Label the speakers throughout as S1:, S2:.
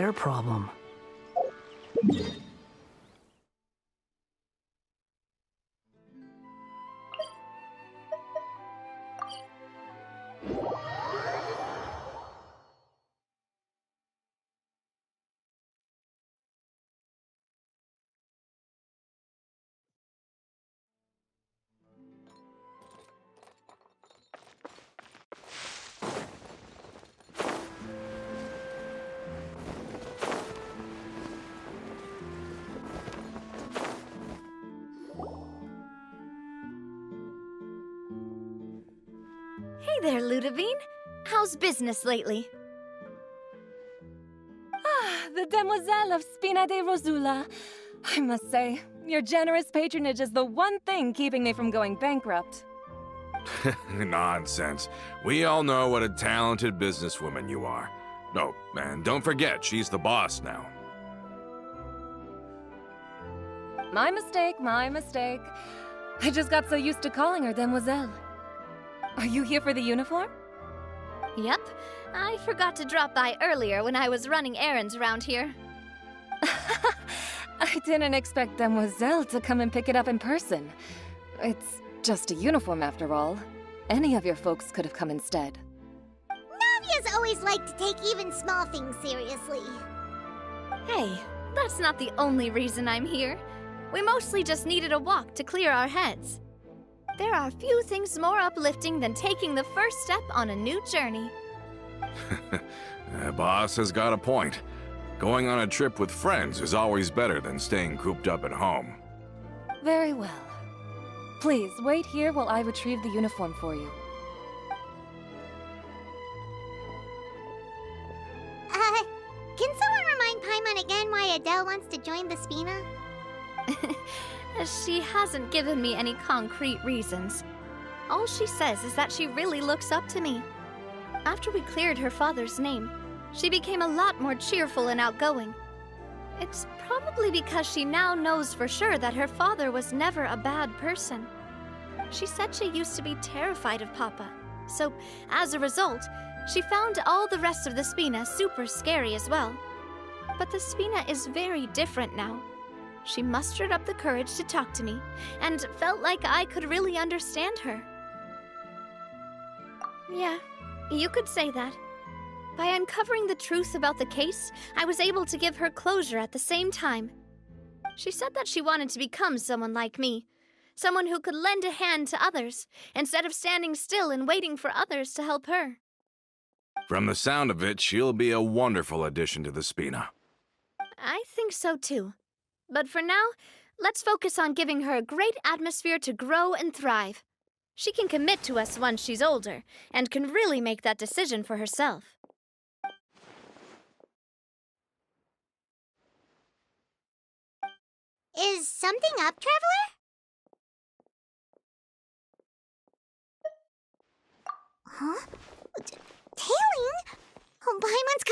S1: their problem?
S2: Hey there, Ludovine. How's business lately?
S3: The Demoiselle of Spina de Rosula. I must say, your generous patronage is the one thing keeping me from going bankrupt.
S4: Nonsense. We all know what a talented businesswoman you are. No, and don't forget, she's the boss now.
S3: My mistake, my mistake. I just got so used to calling her Demoiselle. Are you here for the uniform?
S2: Yep. I forgot to drop by earlier when I was running errands around here.
S3: I didn't expect Demoiselle to come and pick it up in person. It's just a uniform after all. Any of your folks could have come instead.
S5: Navia's always liked to take even small things seriously.
S2: Hey, that's not the only reason I'm here. We mostly just needed a walk to clear our heads. There are few things more uplifting than taking the first step on a new journey.
S4: The boss has got a point. Going on a trip with friends is always better than staying cooped up at home.
S3: Very well. Please, wait here while I retrieve the uniform for you.
S5: Can someone remind Paimon again why Adele wants to join the Spina?
S2: She hasn't given me any concrete reasons. All she says is that she really looks up to me. After we cleared her father's name, she became a lot more cheerful and outgoing. It's probably because she now knows for sure that her father was never a bad person. She said she used to be terrified of Papa, so as a result, she found all the rest of the Spina super scary as well. But the Spina is very different now. She mustered up the courage to talk to me, and felt like I could really understand her. Yeah, you could say that. By uncovering the truth about the case, I was able to give her closure at the same time. She said that she wanted to become someone like me, someone who could lend a hand to others, instead of standing still and waiting for others to help her.
S4: From the sound of it, she'll be a wonderful addition to the Spina.
S2: I think so too. But for now, let's focus on giving her a great atmosphere to grow and thrive. She can commit to us once she's older, and can really make that decision for herself.
S5: Is something up, Traveler? Huh? Tailing? Oh, Paimon's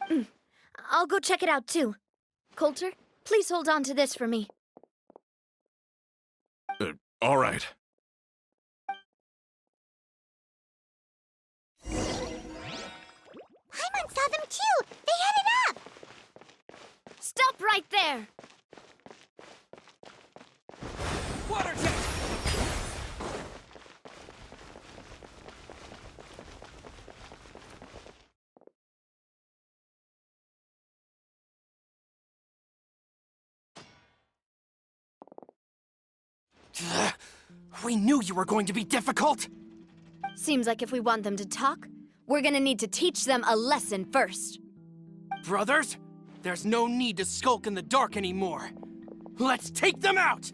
S5: coming.
S2: I'll go check it out too. Coulter, please hold on to this for me.
S4: All right.
S5: Paimon saw them too! They headed up!
S2: Stop right there!
S6: Water jet! We knew you were going to be difficult!
S2: Seems like if we want them to talk, we're gonna need to teach them a lesson first.
S6: Brothers, there's no need to skulk in the dark anymore. Let's take them out!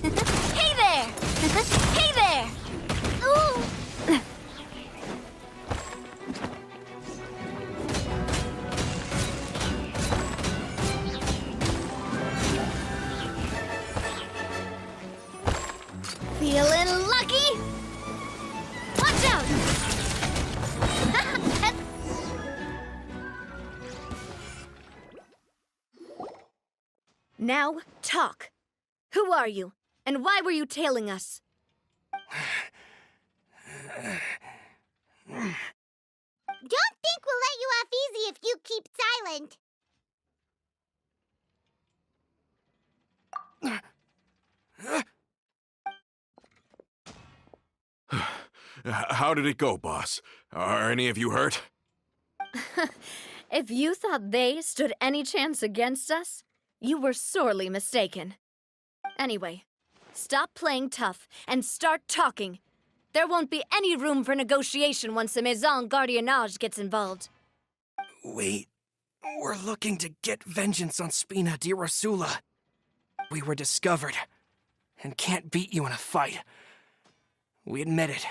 S2: Hey there! Hey there! Ooh! Feeling lucky? Watch out! Now, talk. Who are you? And why were you tailing us?
S5: Don't think we'll let you off easy if you keep silent.
S4: How did it go, boss? Are any of you hurt?
S2: If you thought they stood any chance against us, you were sorely mistaken. Anyway, stop playing tough and start talking. There won't be any room for negotiation once the Maison Gardiennage gets involved.
S6: We're looking to get vengeance on Spina di Rosula. We were discovered and can't beat you in a fight. We admit it.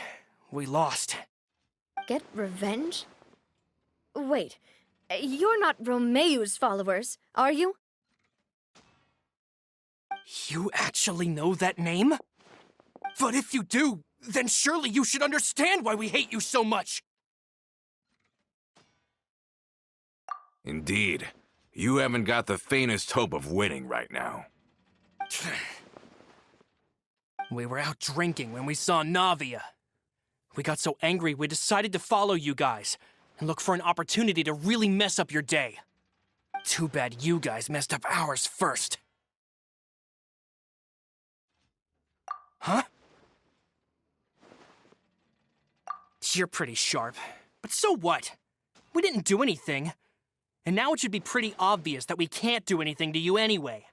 S6: We lost.
S2: Get revenge? Wait, you're not Romeu's followers, are you?
S6: You actually know that name? But if you do, then surely you should understand why we hate you so much!
S4: Indeed. You haven't got the faintest hope of winning right now.
S6: We were out drinking when we saw Navia. We got so angry we decided to follow you guys and look for an opportunity to really mess up your day. Too bad you guys messed up ours first. Huh? You're pretty sharp, but so what? We didn't do anything. And now it should be pretty obvious that we can't do anything to you anyway.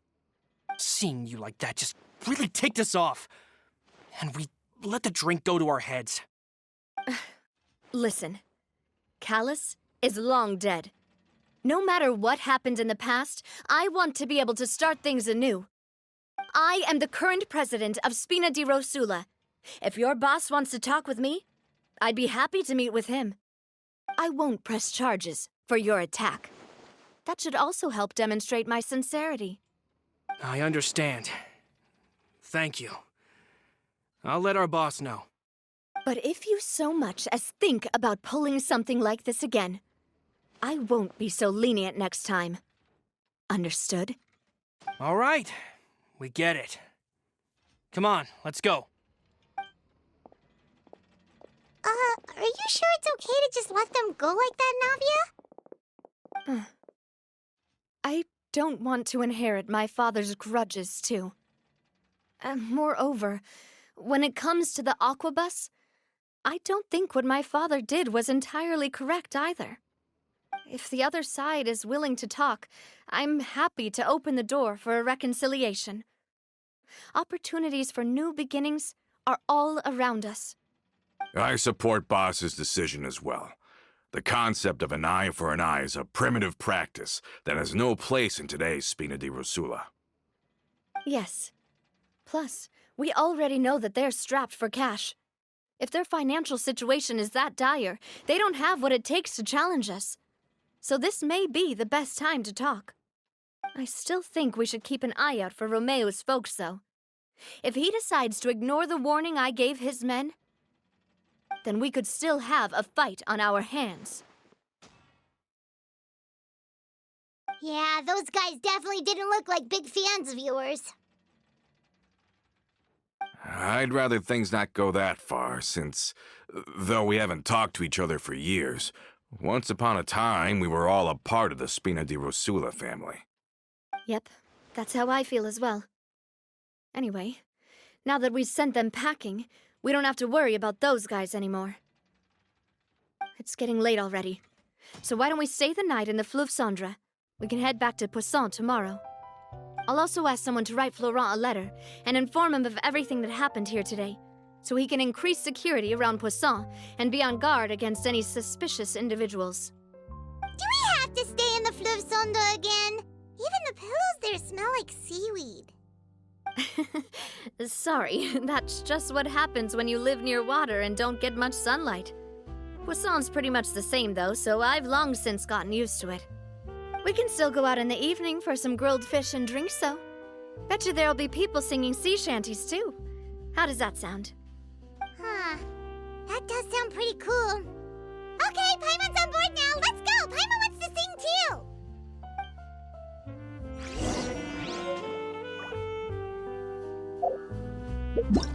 S6: Seeing you like that just really ticked us off. And we let the drink go to our heads.
S2: Listen, Callus is long dead. No matter what happened in the past, I want to be able to start things anew. I am the current president of Spina di Rosula. If your boss wants to talk with me, I'd be happy to meet with him. I won't press charges for your attack. That should also help demonstrate my sincerity.
S6: I understand. Thank you. I'll let our boss know.
S2: But if you so much as think about pulling something like this again, I won't be so lenient next time. Understood?
S6: All right. We get it. Come on, let's go.
S5: Are you sure it's okay to just let them go like that, Navia?
S2: I don't want to inherit my father's grudges, too. Moreover, when it comes to the Aquabus, I don't think what my father did was entirely correct either. If the other side is willing to talk, I'm happy to open the door for a reconciliation. Opportunities for new beginnings are all around us.
S4: I support Boss's decision as well. The concept of an eye for an eye is a primitive practice that has no place in today's Spina di Rosula.
S2: Yes. Plus, we already know that they're strapped for cash. If their financial situation is that dire, they don't have what it takes to challenge us. So this may be the best time to talk. I still think we should keep an eye out for Romeu's folks, though. If he decides to ignore the warning I gave his men, then we could still have a fight on our hands.
S5: Yeah, those guys definitely didn't look like big fans of yours.
S4: I'd rather things not go that far, since, though we haven't talked to each other for years, once upon a time we were all a part of the Spina di Rosula family.
S2: Yep, that's how I feel as well. Anyway, now that we've sent them packing, we don't have to worry about those guys anymore. It's getting late already, so why don't we stay the night in the Fleuve Cendre? We can head back to Poisson tomorrow. I'll also ask someone to write Florent a letter and inform him of everything that happened here today, so he can increase security around Poisson and be on guard against any suspicious individuals.
S5: Do we have to stay in the Fleuve Cendre again? Even the pillows there smell like seaweed.
S2: Sorry, that's just what happens when you live near water and don't get much sunlight. Poisson's pretty much the same though, so I've long since gotten used to it. We can still go out in the evening for some grilled fish and drinks, though. Bet you there'll be people singing sea shanties, too. How does that sound?
S5: Huh. That does sound pretty cool. Okay, Paimon's on board now. Let's go! Paimon wants to sing too!
S6: Behold!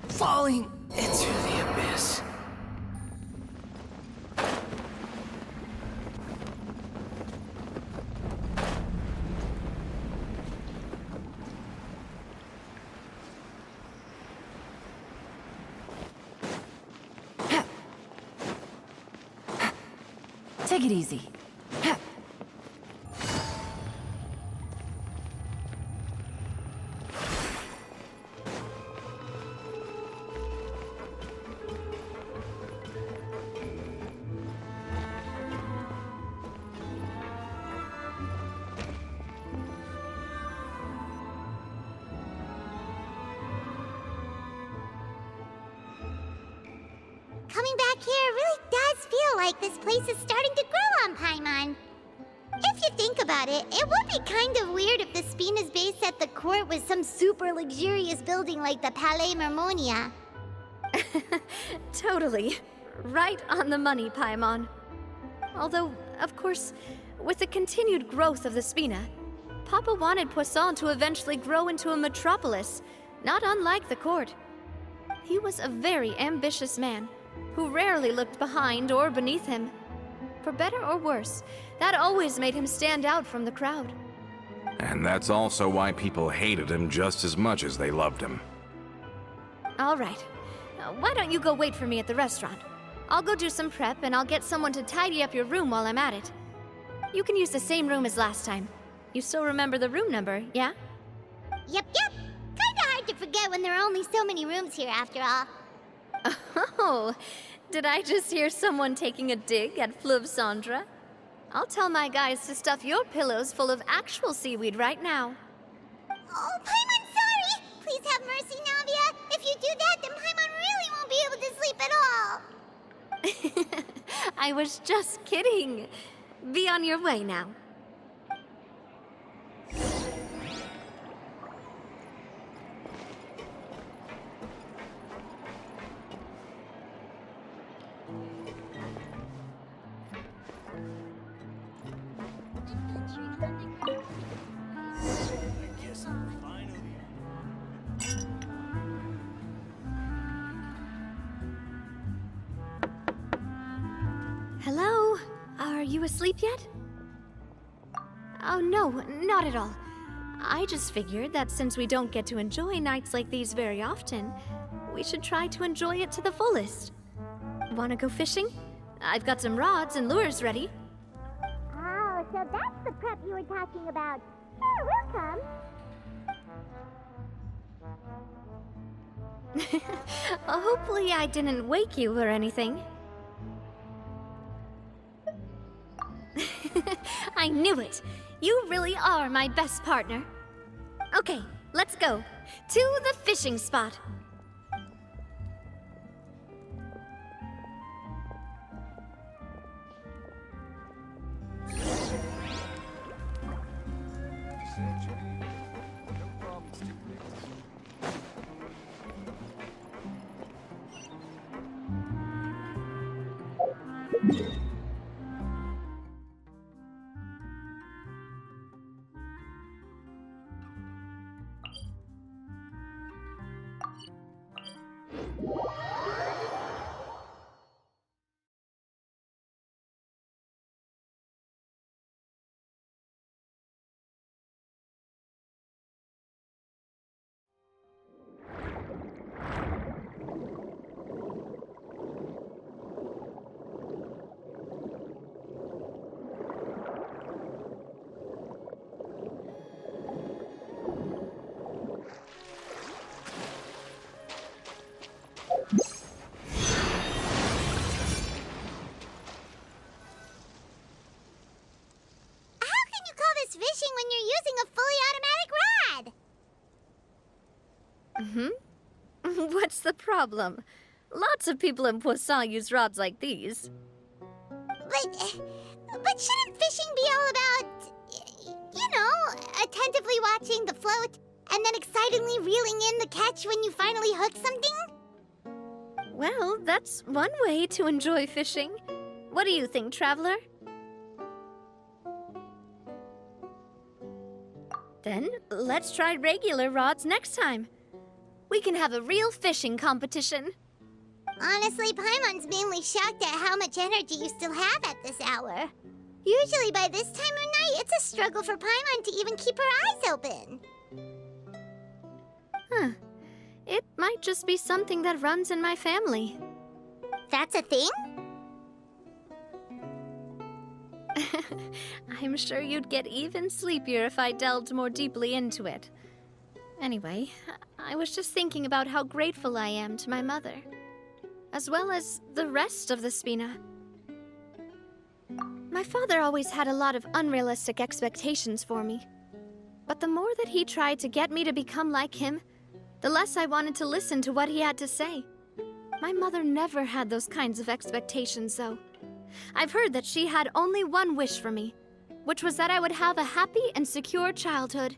S6: Falling into the abyss.
S3: Take it easy.
S5: Coming back here really does feel like this place is starting to grow on Paimon. If you think about it, it would be kind of weird if the Spina's base at the court was some super luxurious building like the Palais Mermonia.
S2: Totally. Right on the money, Paimon. Although, of course, with the continued growth of the Spina, Papa wanted Poisson to eventually grow into a metropolis, not unlike the court. He was a very ambitious man, who rarely looked behind or beneath him. For better or worse, that always made him stand out from the crowd.
S4: And that's also why people hated him just as much as they loved him.
S2: All right. Why don't you go wait for me at the restaurant? I'll go do some prep, and I'll get someone to tidy up your room while I'm at it. You can use the same room as last time. You still remember the room number, yeah?
S5: Yep. Kinda hard to forget when there are only so many rooms here after all.
S2: Oh, did I just hear someone taking a dig at Fleuve Cendre? I'll tell my guys to stuff your pillows full of actual seaweed right now.
S5: Oh, Paimon, sorry! Please have mercy, Navia. If you do that, then Paimon really won't be able to sleep at all.
S2: I was just kidding. Be on your way now. Hello? Are you asleep yet? Oh, no, not at all. I just figured that since we don't get to enjoy nights like these very often, we should try to enjoy it to the fullest. Wanna go fishing? I've got some rods and lures ready.
S5: Oh, so that's the prep you were talking about. Sure, we'll come.
S2: Hopefully I didn't wake you or anything. I knew it! You really are my best partner. Okay, let's go. To the fishing spot. What's the problem? Lots of people in Poisson use rods like these.
S5: But shouldn't fishing be all about, you know, attentively watching the float and then excitedly reeling in the catch when you finally hook something?
S2: Well, that's one way to enjoy fishing. What do you think, Traveler? Then, let's try regular rods next time. We can have a real fishing competition.
S5: Honestly, Paimon's mainly shocked at how much energy you still have at this hour. Usually by this time of night, it's a struggle for Paimon to even keep her eyes open.
S2: Huh. It might just be something that runs in my family.
S5: That's a thing?
S2: I'm sure you'd get even sleepier if I delved more deeply into it. Anyway, I was just thinking about how grateful I am to my mother, as well as the rest of the Spina. My father always had a lot of unrealistic expectations for me. But the more that he tried to get me to become like him, the less I wanted to listen to what he had to say. My mother never had those kinds of expectations, though. I've heard that she had only one wish for me, which was that I would have a happy and secure childhood.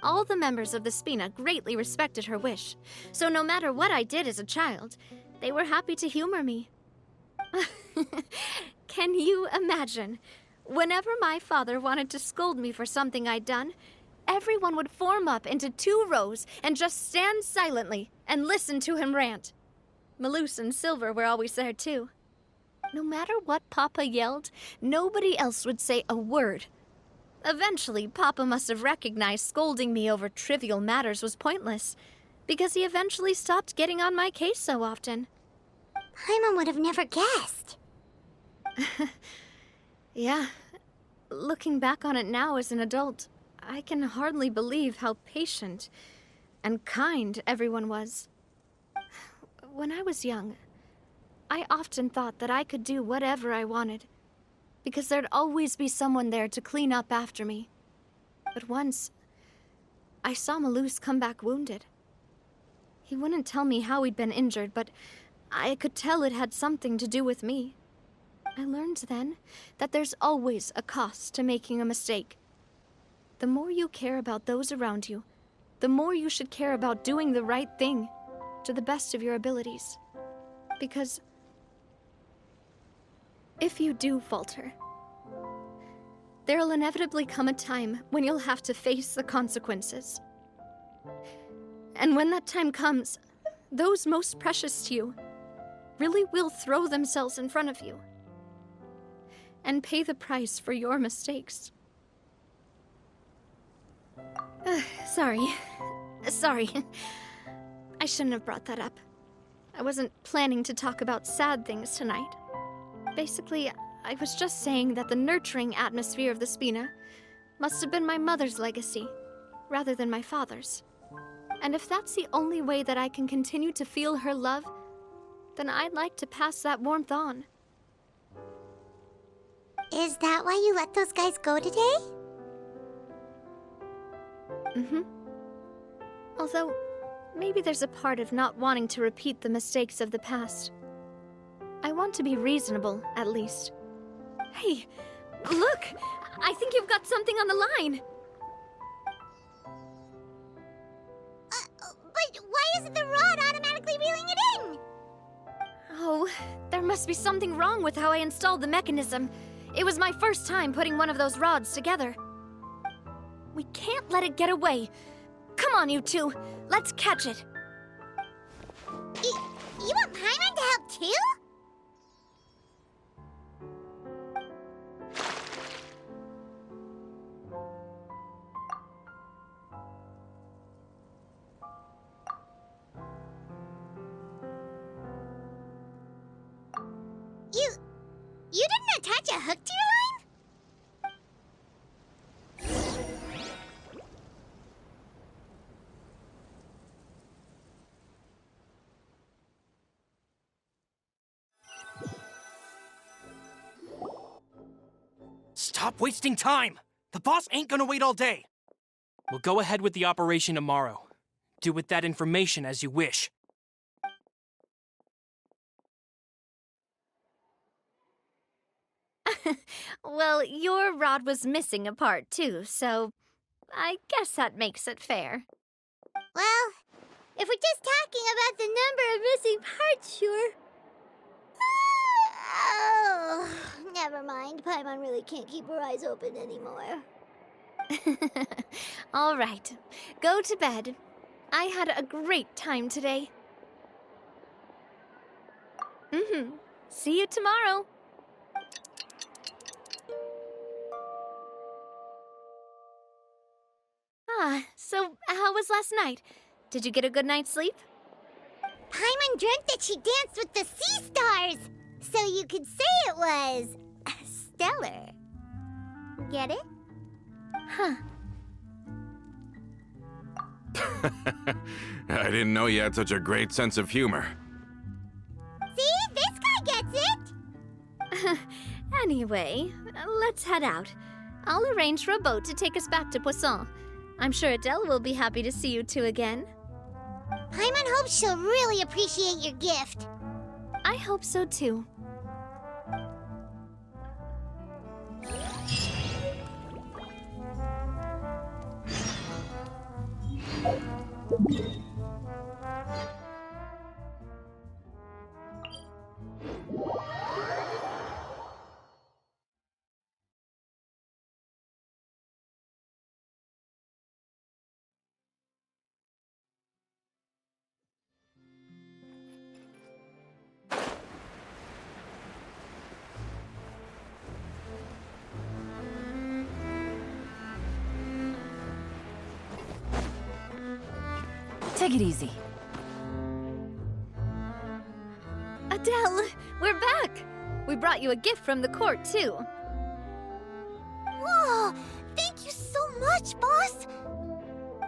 S2: All the members of the Spina greatly respected her wish, so no matter what I did as a child, they were happy to humor me. Can you imagine? Whenever my father wanted to scold me for something I'd done, everyone would form up into 2 rows and just stand silently and listen to him rant. Malouse and Silver were always there too. No matter what Papa yelled, nobody else would say a word. Eventually, Papa must have recognized scolding me over trivial matters was pointless, because he eventually stopped getting on my case so often.
S5: Paimon would have never guessed.
S2: Yeah. Looking back on it now as an adult, I can hardly believe how patient and kind everyone was. When I was young, I often thought that I could do whatever I wanted, because there'd always be someone there to clean up after me. But once, I saw Malouse come back wounded. He wouldn't tell me how he'd been injured, but I could tell it had something to do with me. I learned then that there's always a cost to making a mistake. The more you care about those around you, the more you should care about doing the right thing to the best of your abilities. Because if you do falter, there'll inevitably come a time when you'll have to face the consequences. And when that time comes, those most precious to you really will throw themselves in front of you and pay the price for your mistakes. Sorry. I shouldn't have brought that up. I wasn't planning to talk about sad things tonight. Basically, I was just saying that the nurturing atmosphere of the Spina must have been my mother's legacy, rather than my father's. And if that's the only way that I can continue to feel her love, then I'd like to pass that warmth on.
S5: Is that why you let those guys go today?
S2: Although, maybe there's a part of not wanting to repeat the mistakes of the past. I want to be reasonable, at least. Hey, look! I think you've got something on the line!
S5: But why isn't the rod automatically reeling it in?
S2: Oh, there must be something wrong with how I installed the mechanism. It was my first time putting one of those rods together. We can't let it get away. Come on, you two. Let's catch it.
S5: You want Paimon to help too? You didn't attach a hook to your line?
S6: Stop wasting time! The boss ain't gonna wait all day. We'll go ahead with the operation tomorrow. Do with that information as you wish.
S2: Well, your rod was missing a part too, so I guess that makes it fair.
S5: Well, if we're just talking about the number of missing parts, sure. Oh, never mind. Paimon really can't keep her eyes open anymore.
S2: All right, go to bed. I had a great time today. See you tomorrow. So how was last night? Did you get a good night's sleep?
S5: Paimon dreamt that she danced with the sea stars, so you could say it was stellar. Get it?
S2: Huh.
S4: I didn't know you had such a great sense of humor.
S5: See? This guy gets it!
S2: Anyway, let's head out. I'll arrange for a boat to take us back to Poisson. I'm sure Adele will be happy to see you two again.
S5: Paimon hopes she'll really appreciate your gift.
S2: I hope so too.
S3: Take it easy.
S2: Adele, we're back! We brought you a gift from the court, too.
S5: Whoa! Thank you so much, boss!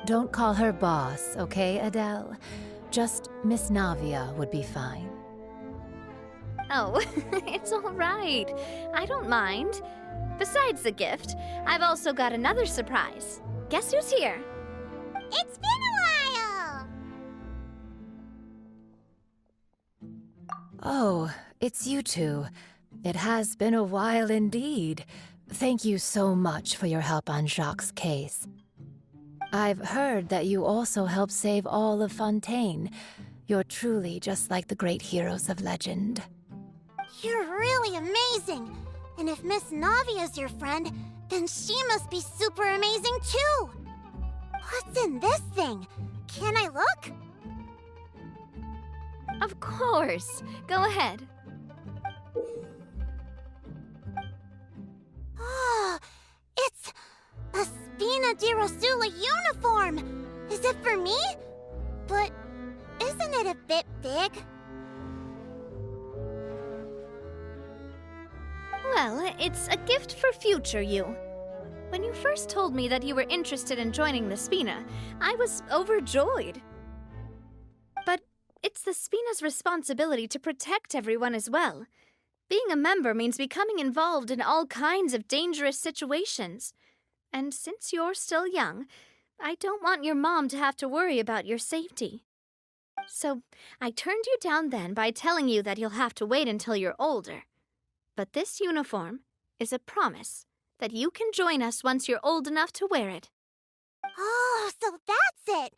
S1: Don't call her boss, okay, Adele? Just Miss Navia would be fine.
S2: Oh, it's all right. I don't mind. Besides the gift, I've also got another surprise. Guess who's here?
S5: It's been a while!
S1: Oh, it's you two. It has been a while indeed. Thank you so much for your help on Jacques' case. I've heard that you also helped save all of Fontaine. You're truly just like the great heroes of legend.
S5: You're really amazing! And if Miss Navia's your friend, then she must be super amazing too! What's in this thing? Can I look?
S2: Of course. Go ahead.
S5: Oh, it's a Spina di Rosula uniform! Is it for me? But isn't it a bit big?
S2: Well, it's a gift for future you. When you first told me that you were interested in joining the Spina, I was overjoyed. But it's the Spina's responsibility to protect everyone as well. Being a member means becoming involved in all kinds of dangerous situations. And since you're still young, I don't want your mom to have to worry about your safety. So I turned you down then by telling you that you'll have to wait until you're older. But this uniform is a promise that you can join us once you're old enough to wear it.
S5: Oh, so that's it!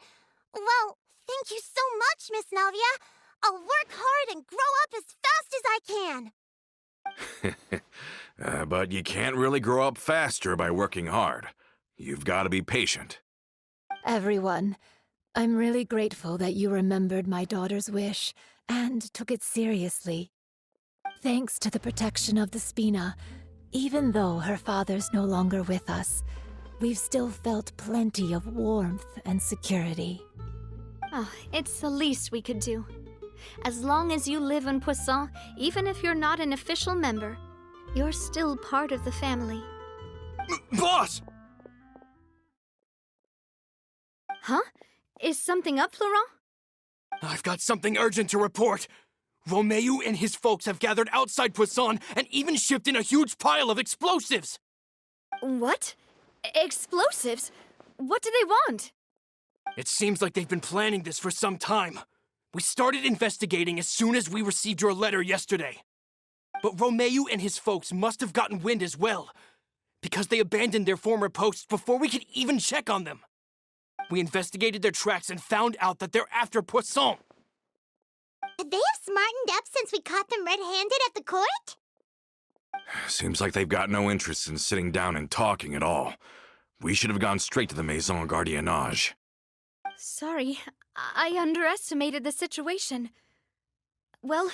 S5: Well, thank you so much, Miss Navia! I'll work hard and grow up as fast as I can!
S4: But you can't really grow up faster by working hard. You've got to be patient.
S1: Everyone, I'm really grateful that you remembered my daughter's wish and took it seriously. Thanks to the protection of the Spina, even though her father's no longer with us, we've still felt plenty of warmth and security.
S2: Oh, it's the least we could do. As long as you live in Poisson, even if you're not an official member, you're still part of the family.
S4: Boss!
S2: Huh? Is something up, Florent?
S6: I've got something urgent to report. Romeu and his folks have gathered outside Poisson and even shipped in a huge pile of explosives.
S2: What? Explosives? What do they want?
S6: It seems like they've been planning this for some time. We started investigating as soon as we received your letter yesterday. But Romeo and his folks must have gotten wind as well, because they abandoned their former posts before we could even check on them. We investigated their tracks and found out that they're after Poisson.
S5: Could they have smartened up since we caught them red-handed at the court?
S4: Seems like they've got no interest in sitting down and talking at all. We should have gone straight to the Maison Gardiennage.
S2: Sorry, I underestimated the situation. Well,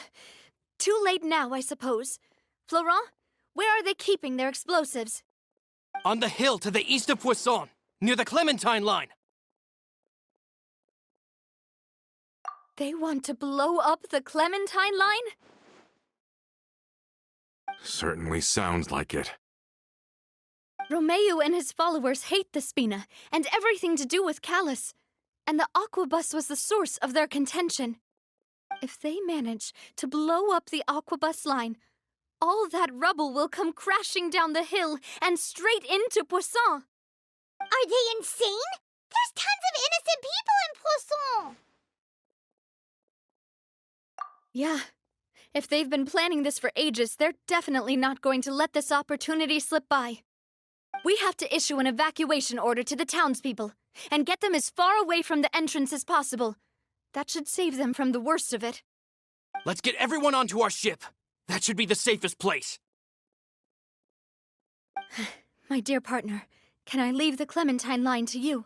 S2: too late now, I suppose. Florent, where are they keeping their explosives?
S6: On the hill to the east of Poisson, near the Clementine line.
S2: They want to blow up the Clementine line?
S4: Certainly sounds like it.
S2: Romeo and his followers hate the Spina and everything to do with Callus, and the Aquabus was the source of their contention. If they manage to blow up the Aquabus line, all that rubble will come crashing down the hill and straight into Poisson.
S5: Are they insane? There's tons of innocent people in Poisson!
S2: Yeah. If they've been planning this for ages, they're definitely not going to let this opportunity slip by. We have to issue an evacuation order to the townspeople and get them as far away from the entrance as possible. That should save them from the worst of it.
S6: Let's get everyone onto our ship. That should be the safest place.
S2: My dear partner, can I leave the Clementine line to you?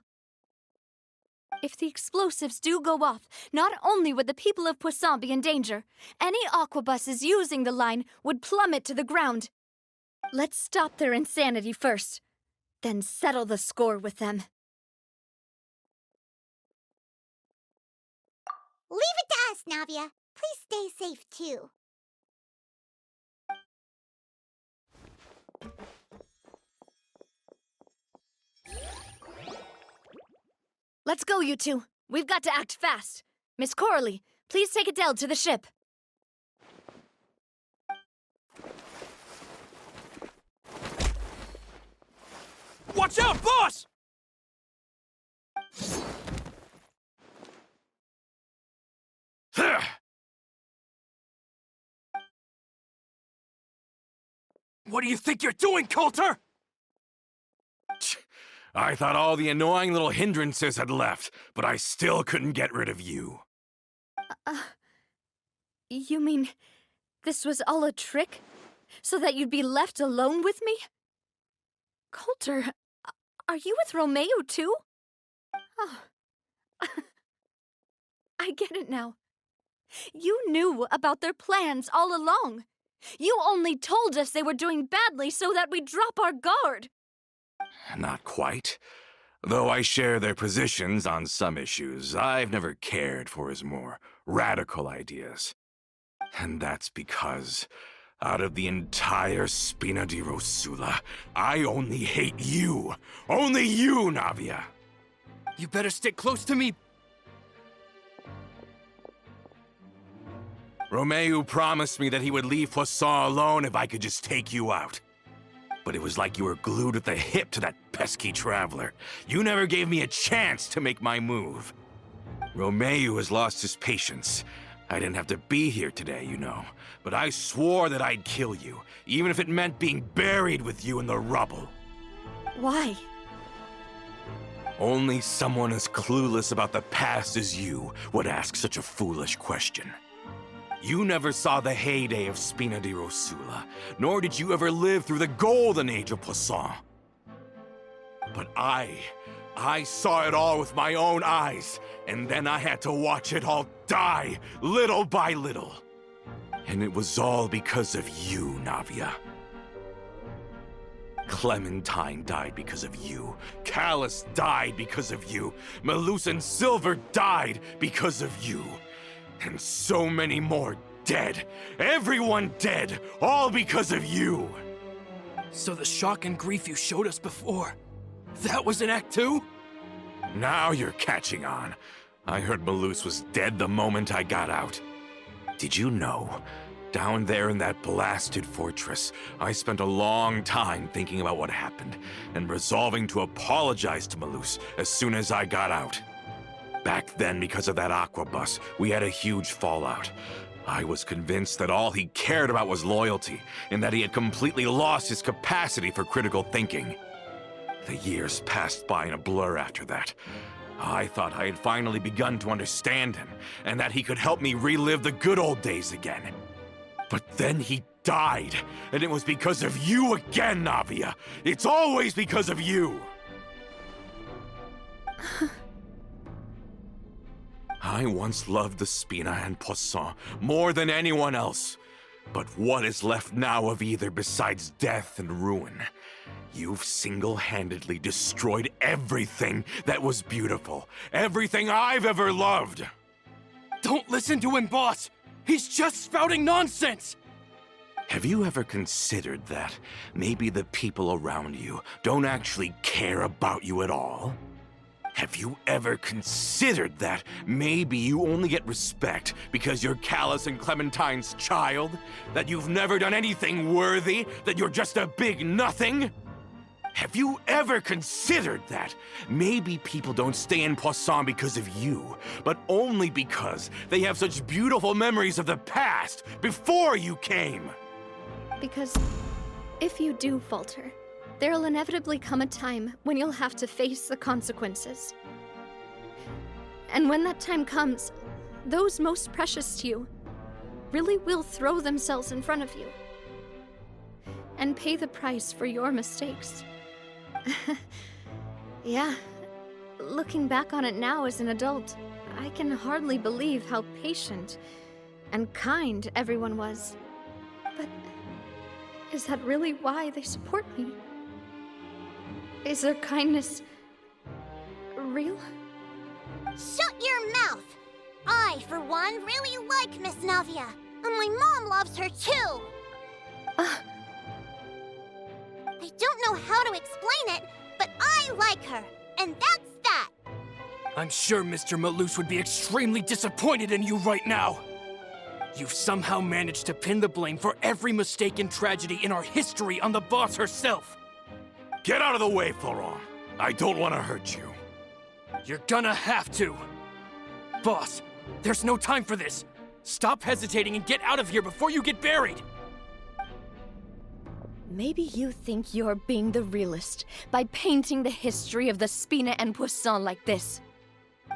S2: If the explosives do go off, not only would the people of Poisson be in danger, any aquabuses using the line would plummet to the ground. Let's stop their insanity first, then settle the score with them.
S5: Leave it to us, Navia. Please stay safe, too.
S2: Let's go, you two. We've got to act fast. Miss Coralie, please take Adele to the ship.
S6: Watch out, boss! What do you think you're doing, Coulter?
S4: I thought all the annoying little hindrances had left, but I still couldn't get rid of you.
S2: You mean this was all a trick? So that you'd be left alone with me? Coulter, are you with Romeo too? Oh. I get it now. You knew about their plans all along. You only told us they were doing badly so that we'd drop our guard.
S4: Not quite. Though I share their positions on some issues, I've never cared for his more radical ideas. And that's because, out of the entire Spina di Rosula, I only hate you. Only you, Navia.
S6: You better stick close to me.
S4: Romeo promised me that he would leave Poisson alone if I could just take you out. But it was like you were glued at the hip to that pesky traveler. You never gave me a chance to make my move. Romeo has lost his patience. I didn't have to be here today, you know. But I swore that I'd kill you, even if it meant being buried with you in the rubble.
S2: Why?
S4: Only someone as clueless about the past as you would ask such a foolish question. You never saw the heyday of Spina di Rosula, nor did you ever live through the golden age of Poisson. But I saw it all with my own eyes, and then I had to watch it all die, little by little. And it was all because of you, Navia. Clementine died because of you. Callus died because of you. Malus and Silver died because of you. And so many more dead. Everyone dead, all because of you.
S6: So the shock and grief you showed us before, that was in Act 2?
S4: Now you're catching on. I heard Malus was dead the moment I got out. Did you know? Down there in that blasted fortress, I spent a long time thinking about what happened and resolving to apologize to Malus as soon as I got out. Back then, because of that aqua bus, we had a huge fallout. I was convinced that all he cared about was loyalty, and that he had completely lost his capacity for critical thinking. The years passed by in a blur after that. I thought I had finally begun to understand him, and that he could help me relive the good old days again. But then he died, and it was because of you again, Navia. It's always because of you. I once loved the Spina and Poisson more than anyone else. But what is left now of either besides death and ruin? You've single-handedly destroyed everything that was beautiful. Everything I've ever loved.
S6: Don't listen to him, boss! He's just spouting nonsense!
S4: Have you ever considered that maybe the people around you don't actually care about you at all? Have you ever considered that maybe you only get respect because you're Callus and Clementine's child? That you've never done anything worthy? That you're just a big nothing? Have you ever considered that maybe people don't stay in Poisson because of you, but only because they have such beautiful memories of the past before you came?
S2: Because if you do falter, there'll inevitably come a time when you'll have to face the consequences. And when that time comes, those most precious to you really will throw themselves in front of you and pay the price for your mistakes. Yeah, looking back on it now as an adult, I can hardly believe how patient and kind everyone was. But is that really why they support me? Is their kindness real?
S5: Shut your mouth! I, for one, really like Miss Navia, and my mom loves her too! I don't know how to explain it, but I like her, and that's that!
S6: I'm sure Mr. Malus would be extremely disappointed in you right now! You've somehow managed to pin the blame for every mistake and tragedy in our history on the boss herself!
S4: Get out of the way, Florent. I don't want to hurt you.
S6: You're gonna have to! Boss, there's no time for this! Stop hesitating and get out of here before you get buried!
S2: Maybe you think you're being the realist by painting the history of the Spina and Poisson like this.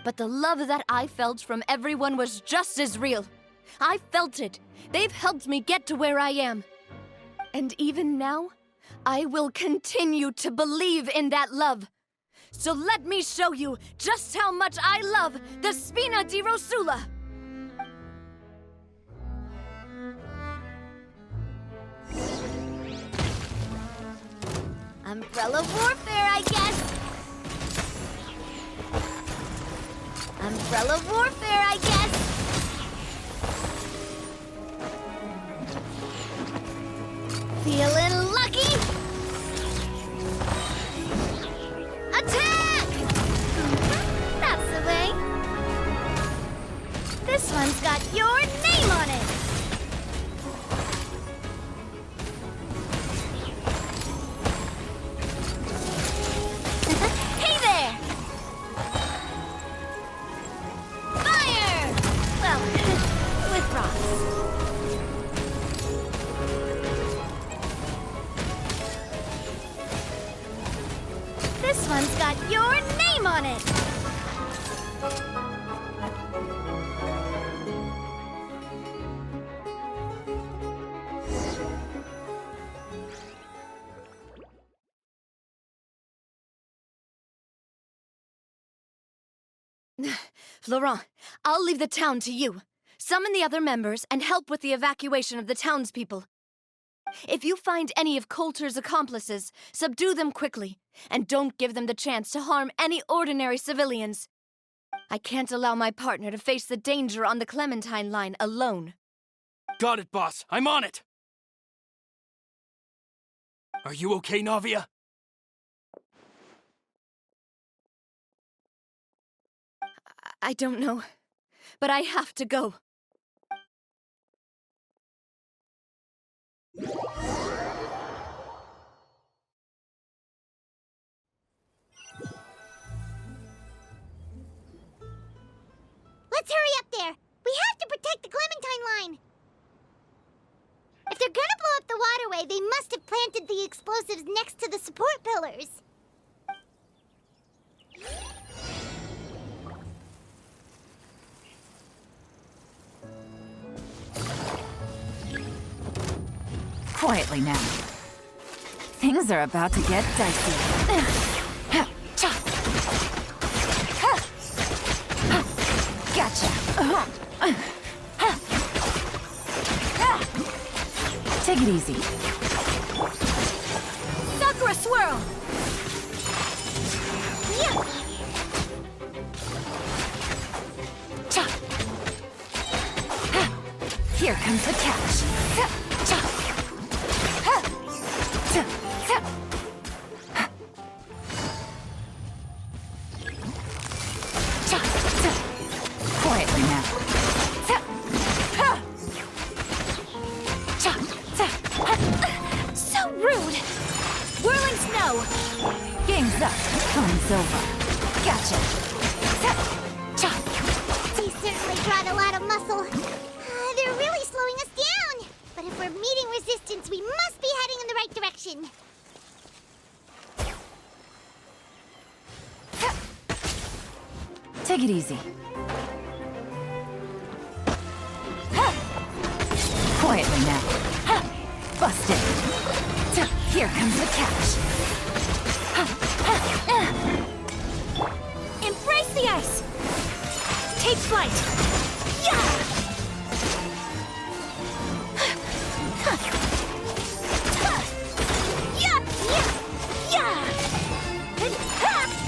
S2: But the love that I felt from everyone was just as real. I felt it. They've helped me get to where I am. And even now, I will continue to believe in that love. So let me show you just how much I love the Spina di Rosula! Umbrella warfare, I guess! Umbrella warfare, I guess! Feeling lucky? Attack! That's the way. This one's got your name on it! Hey there! Fire! Well, with Ross. This one's got your name on it! Laurent, I'll leave the town to you. Summon the other members and help with the evacuation of the townspeople. If you find any of Coulter's accomplices, subdue them quickly, and don't give them the chance to harm any ordinary civilians. I can't allow my partner to face the danger on the Clementine line alone.
S6: Got it, boss. I'm on it! Are you okay, Navia?
S2: I don't know, but I have to go.
S5: must have planted the explosives next to the support pillars.
S7: Quietly now. Things are about to get dicey. Gotcha. Take it easy. Sakura swirl!
S5: Yeah.
S7: Here comes the catch. Quietly now.
S2: So rude! Whirling snow!
S7: Game's up. Fun's over. Gotcha.
S5: They certainly brought a lot of muscle. They're really slowing us down. But if we're meeting resistance, we must be heading in the right direction.
S7: Take it easy. Quietly now. Busted. Here comes the catch.
S2: Embrace the ice! Take flight! Yeah!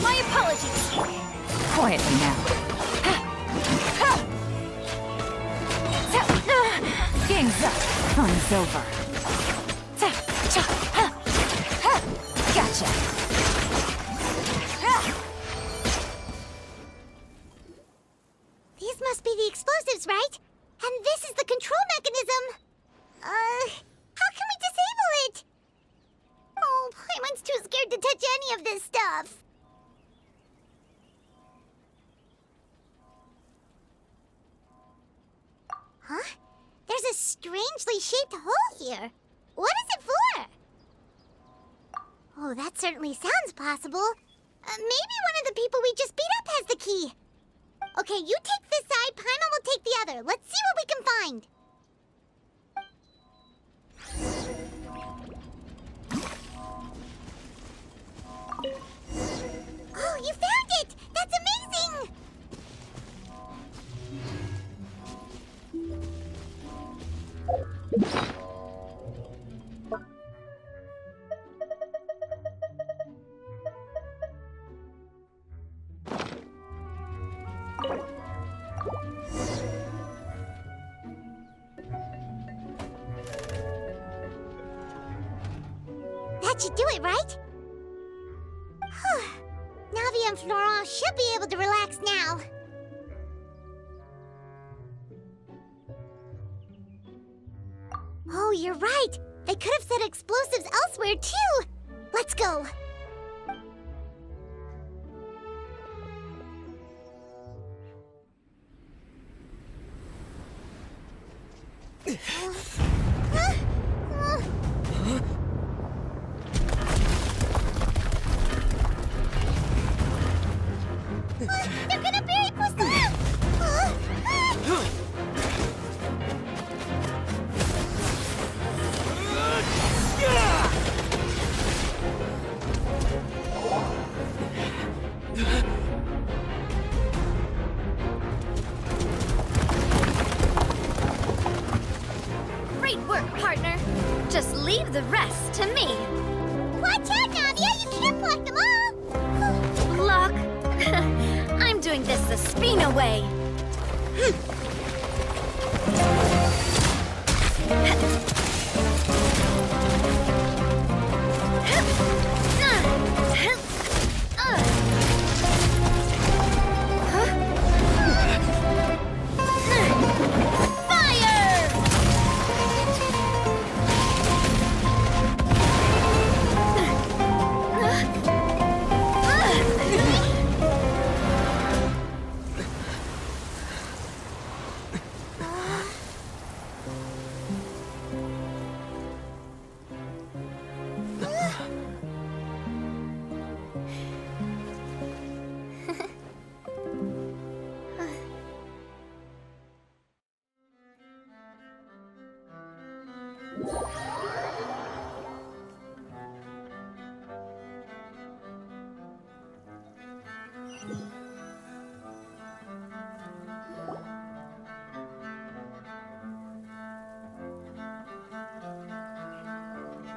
S2: My apologies!
S7: Quietly now. Game's up. Fun's over. Gotcha.
S5: These must be the explosives, right? And this is the control mechanism. How can we disable it? Oh, Paimon's too scared to touch any of this stuff. Huh? There's a strangely shaped hole here. What is it for? Oh, that certainly sounds possible. Maybe one of the people we just beat up has the key. Okay, you take this side, Paimon will take the other. Let's see what we can find. Oh, you found it! That's amazing! That should do it, right? Whew. Navi and Florent should be able to relax now. Oh, you're right. They could have set explosives elsewhere, too. Let's go. They're gonna bury Pusilla!
S2: Great work, partner. Just leave the rest to me.
S5: Watch out, Navia! You can't block them all!
S2: Block? I'm doing this the Spina way.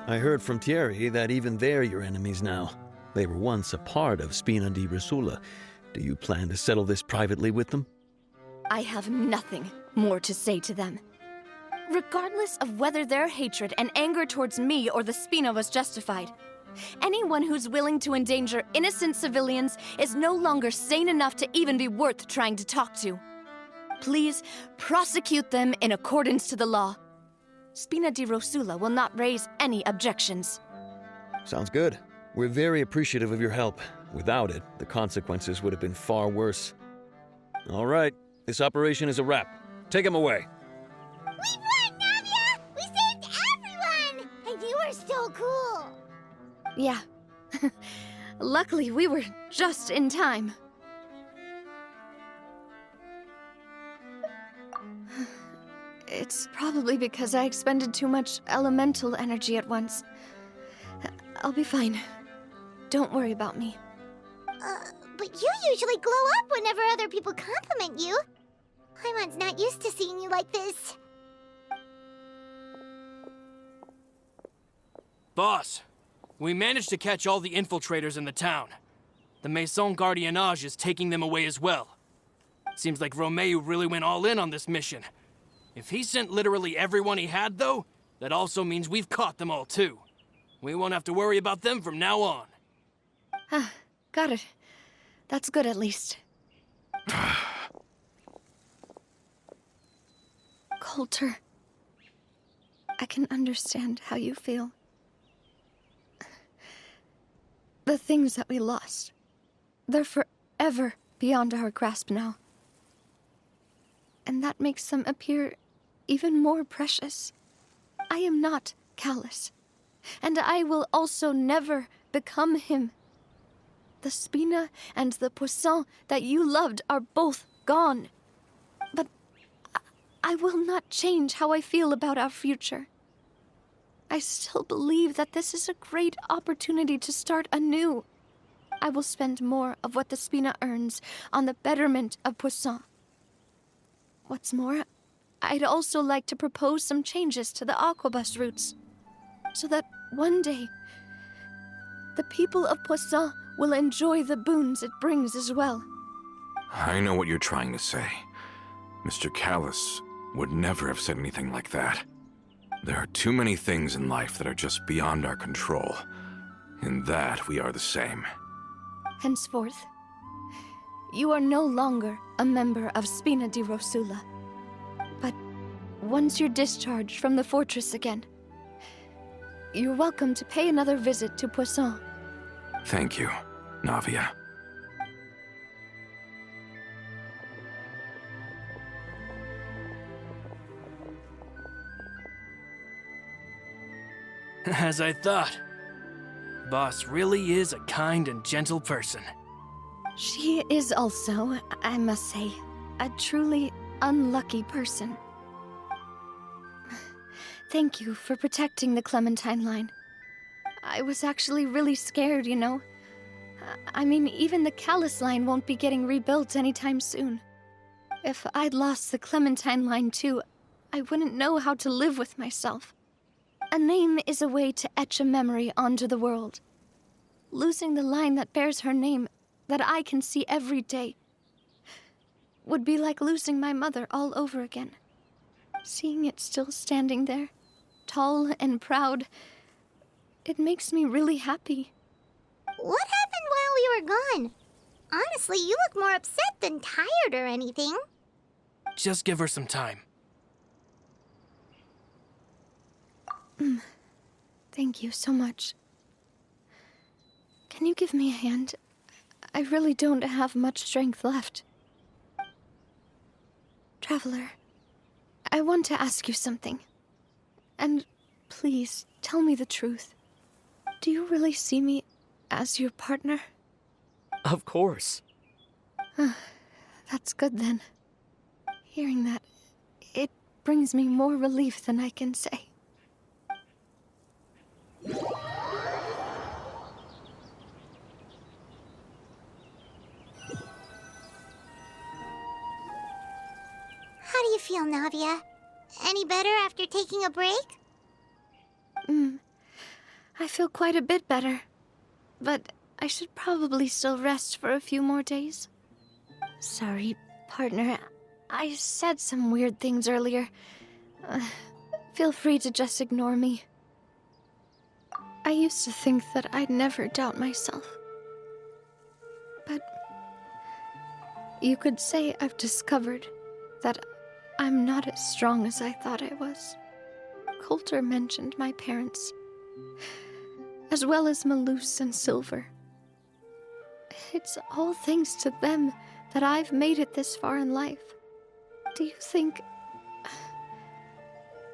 S8: I heard from Thierry that even they're your enemies now. They were once a part of Spina di Rosula. Do you plan to settle this privately with them?
S9: I have nothing more to say to them. Regardless of whether their hatred and anger towards me or the Spina was justified, anyone who's willing to endanger innocent civilians is no longer sane enough to even be worth trying to talk to. Please prosecute them in accordance to the law. Spina di Rosula will not raise any objections.
S8: Sounds good. We're very appreciative of your help. Without it, the consequences would have been far worse. All right, this operation is a wrap. Take him away.
S5: We won, Navia! We saved everyone! And you were so cool!
S9: Yeah. Luckily, we were just in time. It's probably because I expended too much elemental energy at once. I'll be fine. Don't worry about me.
S5: But you usually glow up whenever other people compliment you. Paimon's not used to seeing you like this.
S6: Boss, we managed to catch all the infiltrators in the town. The Maison Gardiennage is taking them away as well. Seems like Romeo really went all in on this mission. If he sent literally everyone he had, though, that also means we've caught them all, too. We won't have to worry about them from now on.
S9: Got it. That's good, at least. Coulter, I can understand how you feel. The things that we lost, they're forever beyond our grasp now. And that makes them appear even more precious. I am not callous, and I will also never become him. The Spina and the Poisson that you loved are both gone. But I will not change how I feel about our future. I still believe that this is a great opportunity to start anew. I will spend more of what the Spina earns on the betterment of Poisson. What's more, I'd also like to propose some changes to the Aquabus routes, so that one day, the people of Poisson will enjoy the boons it brings as well.
S4: I know what you're trying to say. Mr. Callus would never have said anything like that. There are too many things in life that are just beyond our control. In that, we are the same.
S9: Henceforth, you are no longer a member of Spina di Rosula. But once you're discharged from the fortress again, you're welcome to pay another visit to Poisson.
S4: Thank you, Navia.
S6: As I thought. Boss really is a kind and gentle person.
S9: She is also, I must say, a truly unlucky person. Thank you for protecting the Clementine line. I was actually really scared, you know. I mean, even the Callus line won't be getting rebuilt anytime soon. If I'd lost the Clementine line too, I wouldn't know how to live with myself. A name is a way to etch a memory onto the world. Losing the line that bears her name, that I can see every day, would be like losing my mother all over again. Seeing it still standing there, tall and proud, it makes me really happy.
S5: What happened while we were gone? Honestly, you look more upset than tired or anything.
S6: Just give her some time.
S9: Thank you so much. Can you give me a hand? I really don't have much strength left. Traveler, I want to ask you something. And please, tell me the truth. Do you really see me as your partner?
S10: Of course.
S9: That's good then. Hearing that, it brings me more relief than I can say.
S5: How do you feel, Navia? Any better after taking a break?
S9: I feel quite a bit better. But I should probably still rest for a few more days. Sorry, partner. I said some weird things earlier. Feel free to just ignore me. I used to think that I'd never doubt myself. But you could say I've discovered that I'm not as strong as I thought I was. Coulter mentioned my parents, as well as Malus and Silver. It's all thanks to them that I've made it this far in life. Do you think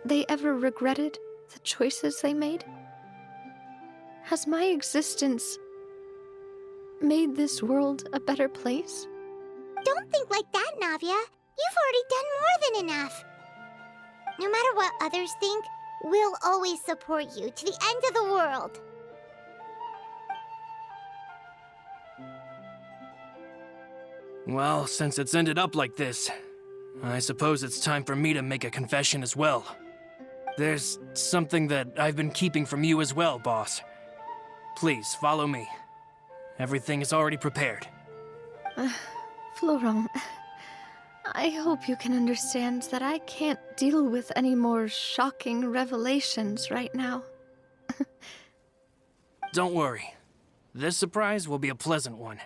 S9: they ever regretted the choices they made? Has my existence made this world a better place?
S5: Don't think like that, Navia. You've already done more than enough. No matter what others think, we'll always support you to the end of the world.
S6: Well, since it's ended up like this, I suppose it's time for me to make a confession as well. There's something that I've been keeping from you as well, boss. Please, follow me. Everything is already prepared.
S9: Florent, I hope you can understand that I can't deal with any more shocking revelations right now.
S6: Don't worry. This surprise will be a pleasant one.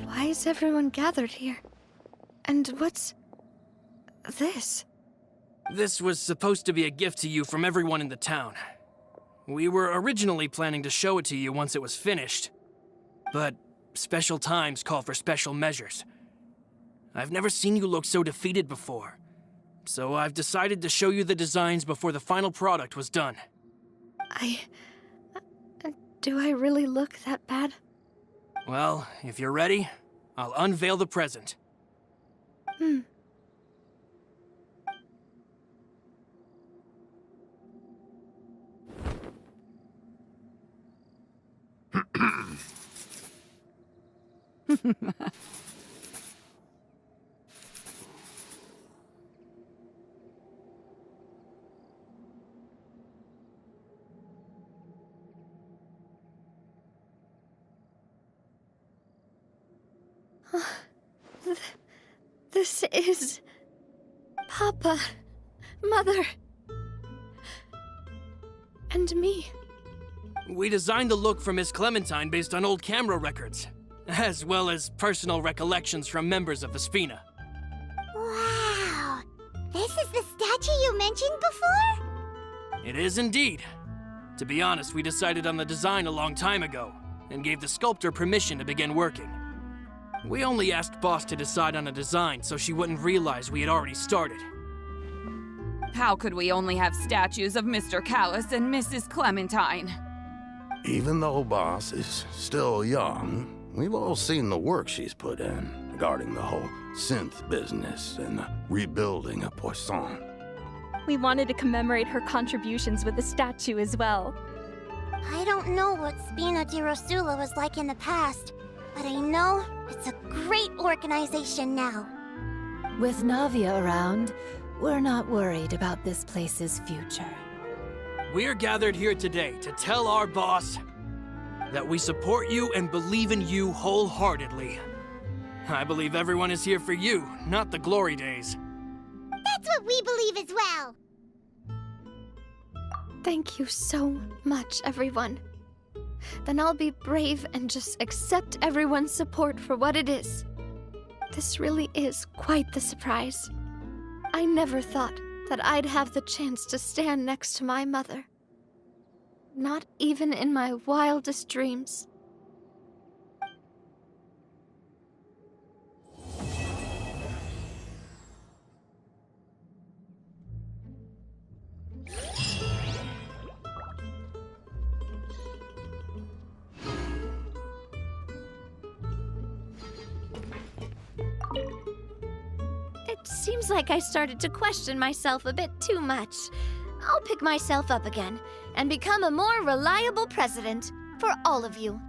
S9: Why is everyone gathered here? And what's this?
S6: This was supposed to be a gift to you from everyone in the town. We were originally planning to show it to you once it was finished, but special times call for special measures. I've never seen you look so defeated before, so I've decided to show you the designs before the final product was done.
S9: Do I really look that bad?
S6: Well, if you're ready, I'll unveil the present.
S9: This is... Papa, Mother, and me.
S6: We designed the look for Miss Clementine based on old camera records, as well as personal recollections from members of the Spina.
S5: Wow! This is the statue you mentioned before?
S6: It is indeed. To be honest, we decided on the design a long time ago, and gave the sculptor permission to begin working. We only asked Boss to decide on a design so she wouldn't realize we had already started.
S11: How could we only have statues of Mr. Callus and Mrs. Clementine?
S12: Even though Boss is still young, we've all seen the work she's put in regarding the whole synth business and the rebuilding of Poisson.
S3: We wanted to commemorate her contributions with a statue as well.
S5: I don't know what Spina di Rosula was like in the past, but I know it's a great organization now.
S1: With Navia around, we're not worried about this place's future.
S6: We're gathered here today to tell our boss that we support you and believe in you wholeheartedly. I believe everyone is here for you, not the glory days.
S5: That's what we believe as well.
S9: Thank you so much, everyone. Then I'll be brave and just accept everyone's support for what it is. This really is quite the surprise. I never thought that I'd have the chance to stand next to my mother. Not even in my wildest dreams.
S2: It seems like I started to question myself a bit too much. I'll pick myself up again and become a more reliable president for all of you.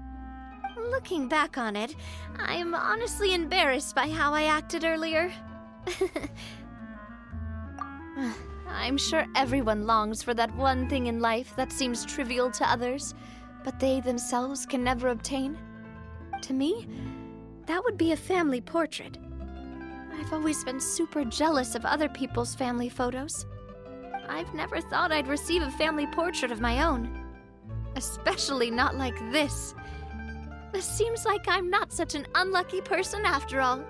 S2: Looking back on it, I'm honestly embarrassed by how I acted earlier. I'm sure everyone longs for that one thing in life that seems trivial to others, but they themselves can never obtain. To me, that would be a family portrait. I've always been super jealous of other people's family photos. I've never thought I'd receive a family portrait of my own. Especially not like this. It seems like I'm not such an unlucky person after all.